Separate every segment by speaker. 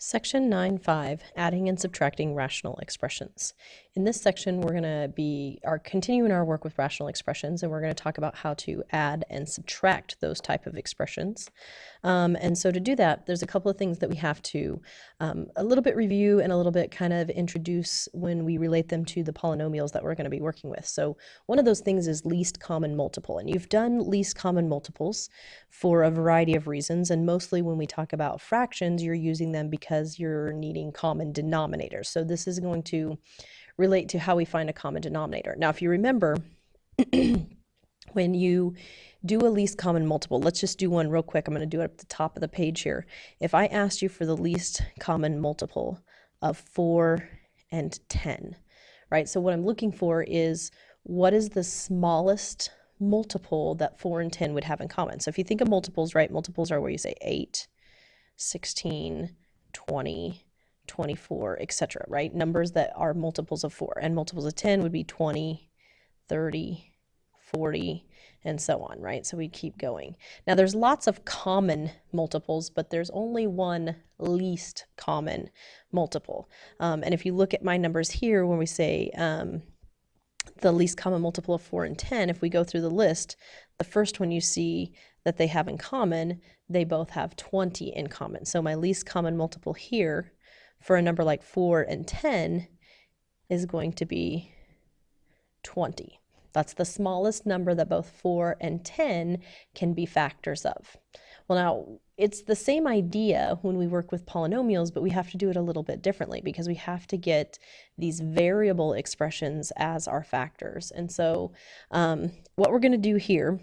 Speaker 1: Section 9.5, Adding and Subtracting Rational Expressions. In this section, we're going to be continuing our work with rational expressions, and we're going to talk about how to add and subtract those type of expressions. And so to do that, there's a couple of things that we have to a little bit review and a little bit kind of introduce when we relate them to the polynomials that we're going to be working with. So one of those things is least common multiple, and you've done least common multiples for a variety of reasons, and mostly when we talk about fractions, you're using them because you're needing common denominators. So this is going to relate to how we find a common denominator. Now, if you remember, when you do a least common multiple, let's just do one real quick. I'm going to do it at the top of the page here. If I asked you for the least common multiple of 4 and 10, right? So what I'm looking for is what is the smallest multiple that 4 and 10 would have in common. So if you think of multiples, right? Multiples are where you say 8, 16, 20, 24, etc., right? Numbers that are multiples of 4, and multiples of 10 would be 20, 30, 40, and so on, right? So we keep going. Now there's lots of common multiples, but there's only one least common multiple. And if you look at my numbers here, when we say the least common multiple of 4 and 10, if we go through the list, the first one you see that they have in common, they both have 20 in common. So my least common multiple here for a number like 4 and 10 is going to be 20. That's the smallest number that both 4 and 10 can be factors of. Well, now, it's the same idea when we work with polynomials, but we have to do it a little bit differently because we have to get these variable expressions as our factors. And so what we're going to do here,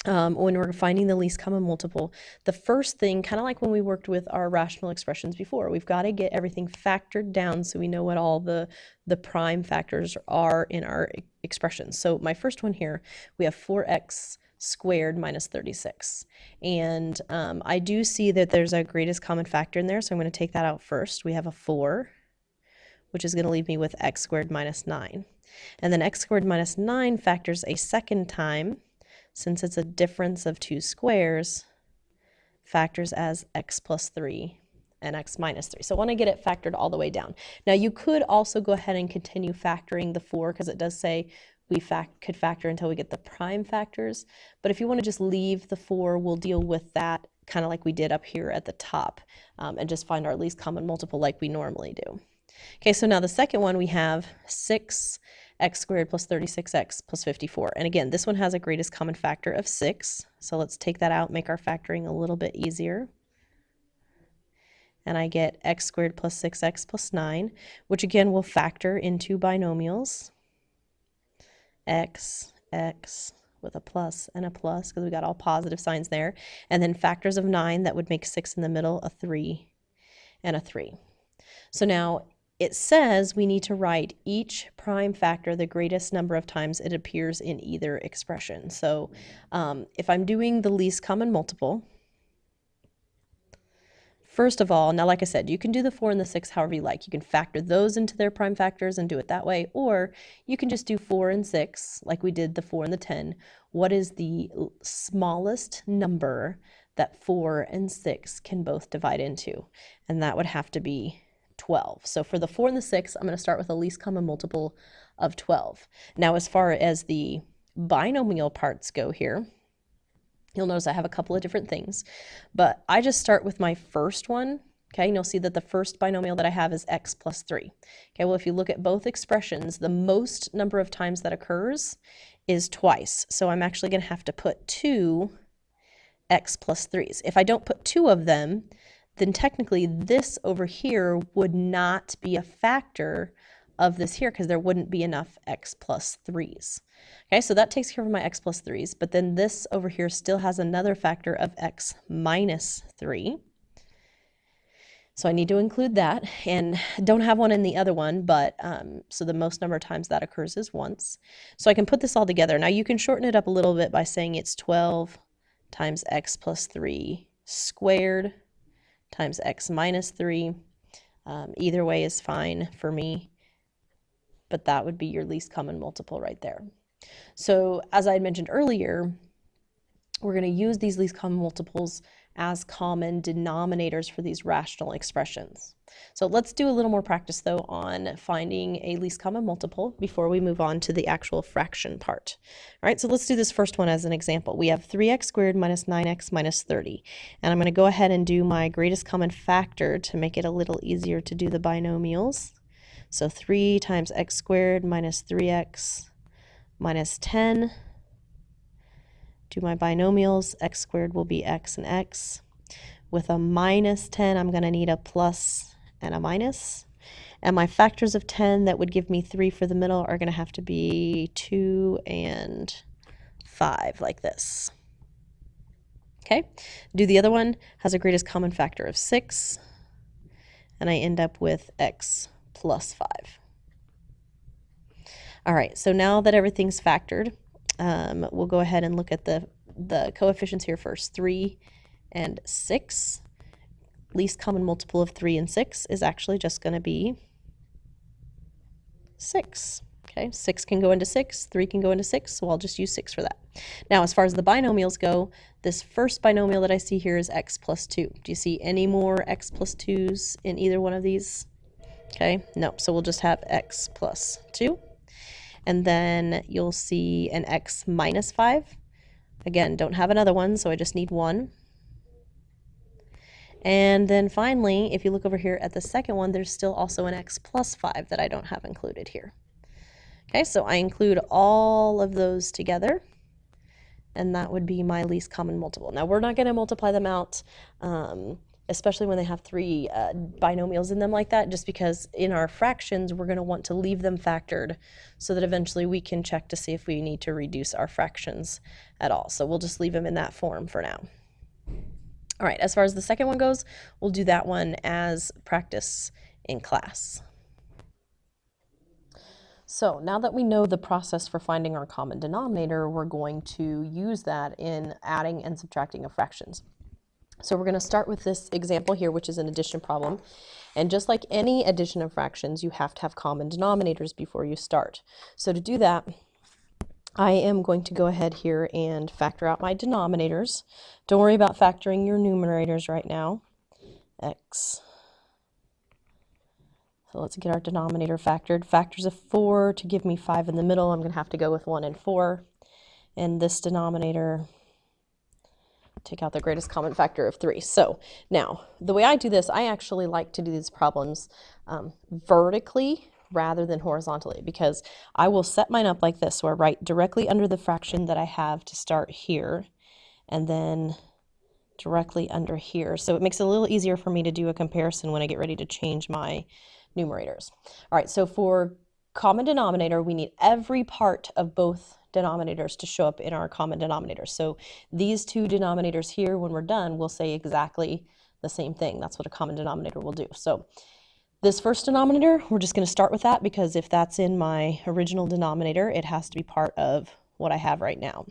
Speaker 1: when we're finding the least common multiple, the first thing, kind of like when we worked with our rational expressions before, we've got to get everything factored down so we know what all the prime factors are in our expressions. So my first one here, we have 4x squared minus 36. And I do see that there's a greatest common factor in there, so I'm going to take that out first. We have a 4, which is going to leave me with x squared minus 9. And then x squared minus 9 factors a second time. Since it's a difference of two squares, factors as x plus 3 and x minus 3. So I want to get it factored all the way down. Now you could also go ahead and continue factoring the 4 because it does say we could factor until we get the prime factors. But if you want to just leave the 4, we'll deal with that kind of like we did up here at the top and just find our least common multiple like we normally do. Okay, so now the second one we have 6x squared plus 36x plus 54. And again, this one has a greatest common factor of 6. So let's take that out, make our factoring a little bit easier. And I get x squared plus 6x plus 9, which again will factor into binomials. X with a plus and a plus because we got all positive signs there. And then factors of 9 that would make 6 in the middle, a 3 and a 3. So now it says we need to write each prime factor the greatest number of times it appears in either expression. So if I'm doing the least common multiple, first of all, now like I said, you can do the 4 and the 6 however you like. You can factor those into their prime factors and do it that way, or you can just do 4 and 6 like we did the 4 and the 10. What is the smallest number that 4 and 6 can both divide into? And that would have to be 12. So for the 4 and the 6, I'm going to start with a least common multiple of 12. Now as far as the binomial parts go here, you'll notice I have a couple of different things, but I just start with my first one, okay, and you'll see that the first binomial that I have is x plus 3. Okay, well if you look at both expressions, the most number of times that occurs is twice, so I'm actually going to have to put 2 x plus 3's. If I don't put 2 of them, then technically this over here would not be a factor of this here because there wouldn't be enough x plus 3's. Okay, so that takes care of my x plus 3's, but then this over here still has another factor of x minus 3. So I need to include that, and don't have one in the other one, but so the most number of times that occurs is once. So I can put this all together. Now you can shorten it up a little bit by saying it's 12 times x plus 3 squared times x minus 3. Either way is fine for me, but that would be your least common multiple right there. So as I had mentioned earlier, we're going to use these least common multiples as common denominators for these rational expressions. So let's do a little more practice though on finding a least common multiple before we move on to the actual fraction part. All right, so let's do this first one as an example. We have 3x squared minus 9x minus 30. And I'm going to go ahead and do my greatest common factor to make it a little easier to do the binomials. So 3 times x squared minus 3x minus 10. Do my binomials, x squared will be x and x. With a minus 10, I'm going to need a plus and a minus. And my factors of 10 that would give me 3 for the middle are going to have to be 2 and 5, like this. Okay, do the other one, has a greatest common factor of 6, and I end up with x plus 5. All right, so now that everything's factored, we'll go ahead and look at the coefficients here first. 3 and 6. Least common multiple of 3 and 6 is actually just going to be 6. Okay, 6 can go into 6, 3 can go into 6, so I'll just use 6 for that. Now, as far as the binomials go, this first binomial that I see here is x plus 2. Do you see any more x plus 2's in either one of these? Okay, no, so we'll just have x plus 2. And then you'll see an x minus 5. Again, don't have another one, so I just need 1. And then finally, if you look over here at the second one, there's still also an x plus 5 that I don't have included here. Okay, so I include all of those together, and that would be my least common multiple. Now, we're not going to multiply them out, especially when they have 3 binomials in them like that, just because in our fractions, we're going to want to leave them factored so that eventually we can check to see if we need to reduce our fractions at all. So we'll just leave them in that form for now. All right, as far as the second one goes, we'll do that one as practice in class. So now that we know the process for finding our common denominator, we're going to use that in adding and subtracting of fractions. So we're going to start with this example here, which is an addition problem. And just like any addition of fractions, you have to have common denominators before you start. So to do that, I am going to go ahead here and factor out my denominators. Don't worry about factoring your numerators right now. X. So let's get our denominator factored. Factors of 4 to give me 5 in the middle. I'm going to have to go with 1 and 4. And this denominator, take out the greatest common factor of 3. So now, the way I do this, I actually like to do these problems vertically rather than horizontally, because I will set mine up like this, so I write directly under the fraction that I have to start here, and then directly under here. So it makes it a little easier for me to do a comparison when I get ready to change my numerators. All right, so for common denominator, we need every part of both denominators to show up in our common denominator. So these two denominators here, when we're done, will say exactly the same thing. That's what a common denominator will do. So this first denominator, we're just going to start with that, because if that's in my original denominator, it has to be part of what I have right now.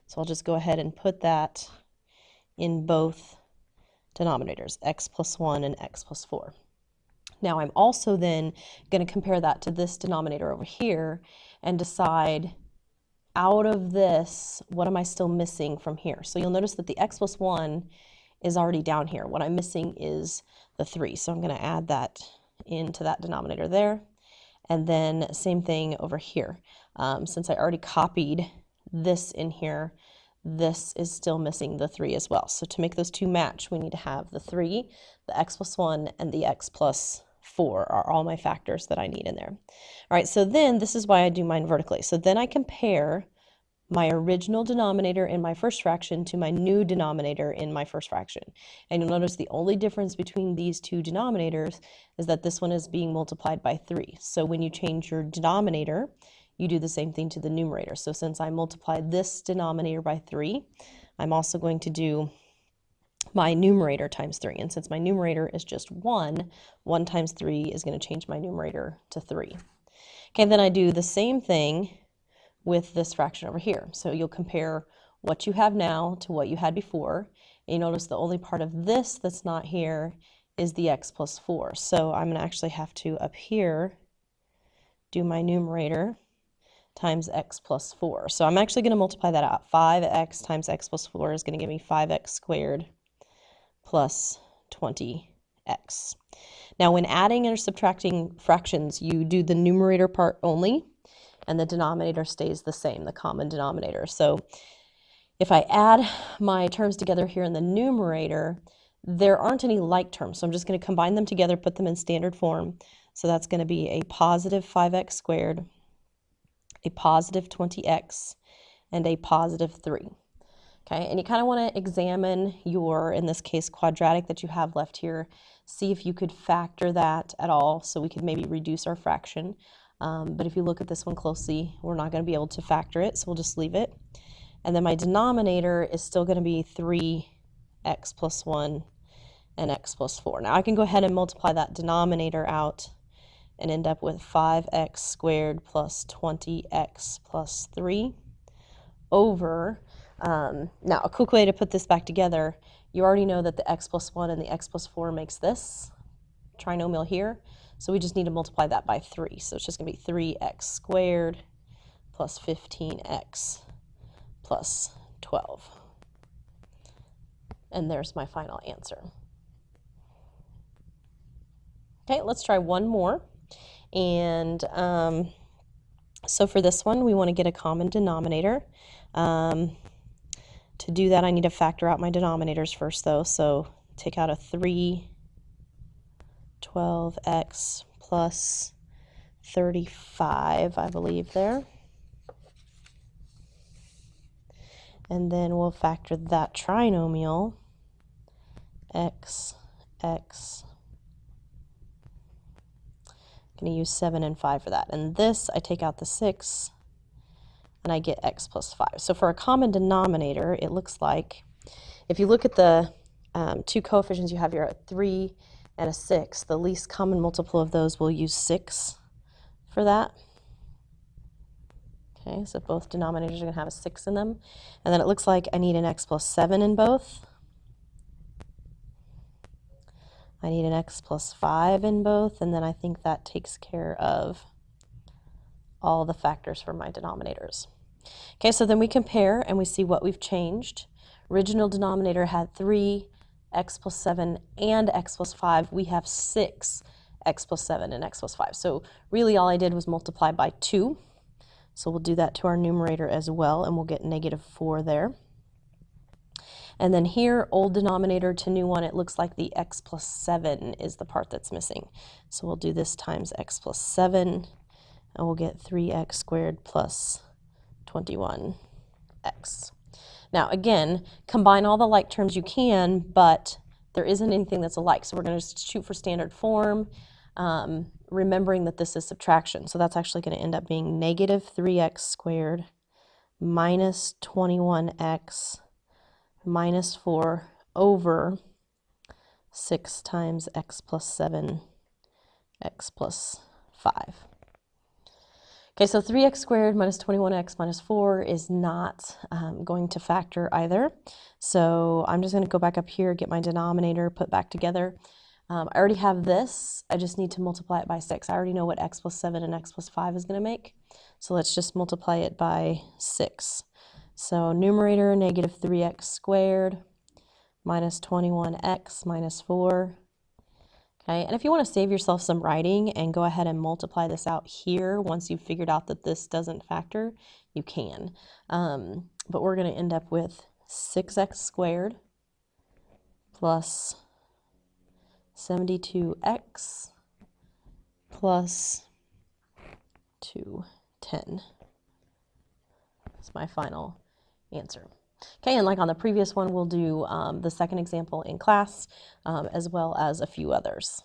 Speaker 1: So I'll just go ahead and put that in both denominators, x plus 1 and x plus 4. Now I'm also then going to compare that to this denominator over here and decide, out of this, what am I still missing from here? So you'll notice that the x plus 1 is already down here. What I'm missing is the 3. So I'm going to add that into that denominator there. And then same thing over here. Since I already copied this in here, this is still missing the 3 as well. So to make those two match, we need to have the 3, the x plus 1, and the x plus 4 are all my factors that I need in there. All right, so then this is why I do mine vertically. So then I compare my original denominator in my first fraction to my new denominator in my first fraction. And you'll notice the only difference between these two denominators is that this one is being multiplied by 3. So when you change your denominator, you do the same thing to the numerator. So since I multiplied this denominator by 3, I'm also going to do my numerator times 3. And since my numerator is just 1, 1 times 3 is going to change my numerator to 3. Okay, then I do the same thing with this fraction over here. So you'll compare what you have now to what you had before. And you notice the only part of this that's not here is the x plus 4. So I'm going to actually have to, up here, do my numerator times x plus 4. So I'm actually going to multiply that out. 5x times x plus 4 is going to give me 5x squared plus 20x. Now, when adding or subtracting fractions, you do the numerator part only, and the denominator stays the same, the common denominator. So if I add my terms together here in the numerator, there aren't any like terms, so I'm just going to combine them together, put them in standard form. So that's going to be a positive 5x squared, a positive 20x, and a positive 3. Okay, and you kind of want to examine your, in this case, quadratic that you have left here. See if you could factor that at all, so we could maybe reduce our fraction. But if you look at this one closely, we're not going to be able to factor it, so we'll just leave it. And then my denominator is still going to be 3x plus 1 and x plus 4. Now I can go ahead and multiply that denominator out and end up with 5x squared plus 20x plus 3 over, now a quick way to put this back together, you already know that the x plus 1 and the x plus 4 makes this trinomial here, so we just need to multiply that by 3. So it's just going to be 3x squared plus 15x plus 12. And there's my final answer. Okay, let's try one more. And so for this one, we want to get a common denominator. To do that, I need to factor out my denominators first, though. So take out a 3, 12x plus 35, I believe there. And then we'll factor that trinomial, x. I'm going to use 7 and 5 for that. And this, I take out the 6, and I get x plus 5. So for a common denominator, it looks like, if you look at the two coefficients you have here, a 3 and a 6, the least common multiple of those, we'll use 6 for that. Okay, so both denominators are going to have a 6 in them. And then it looks like I need an x plus 7 in both. I need an x plus 5 in both, and then I think that takes care of all the factors for my denominators. Okay, so then we compare and we see what we've changed. Original denominator had 3, x plus 7, and x plus 5. We have 6, x plus 7 and x plus 5. So really all I did was multiply by 2. So we'll do that to our numerator as well, and we'll get negative 4 there. And then here, old denominator to new one, it looks like the x plus 7 is the part that's missing. So we'll do this times x plus 7, and we'll get 3x squared plus 21x. Now again, combine all the like terms you can, but there isn't anything that's alike. So we're going to shoot for standard form, remembering that this is subtraction. So that's actually going to end up being negative 3x squared minus 21x minus 4 over 6 times x plus 7, x plus 5. Okay, so 3x squared minus 21x minus 4 is not going to factor either. So I'm just going to go back up here, get my denominator, put back together. I already have this. I just need to multiply it by 6. I already know what x plus 7 and x plus 5 is going to make. So let's just multiply it by 6. So numerator, negative 3x squared minus 21x minus 4. Okay, and if you want to save yourself some writing and go ahead and multiply this out here once you've figured out that this doesn't factor, you can. But we're going to end up with 6x squared plus 72x plus 210. That's my final answer. Okay, and like on the previous one, we'll do the second example in class, as well as a few others.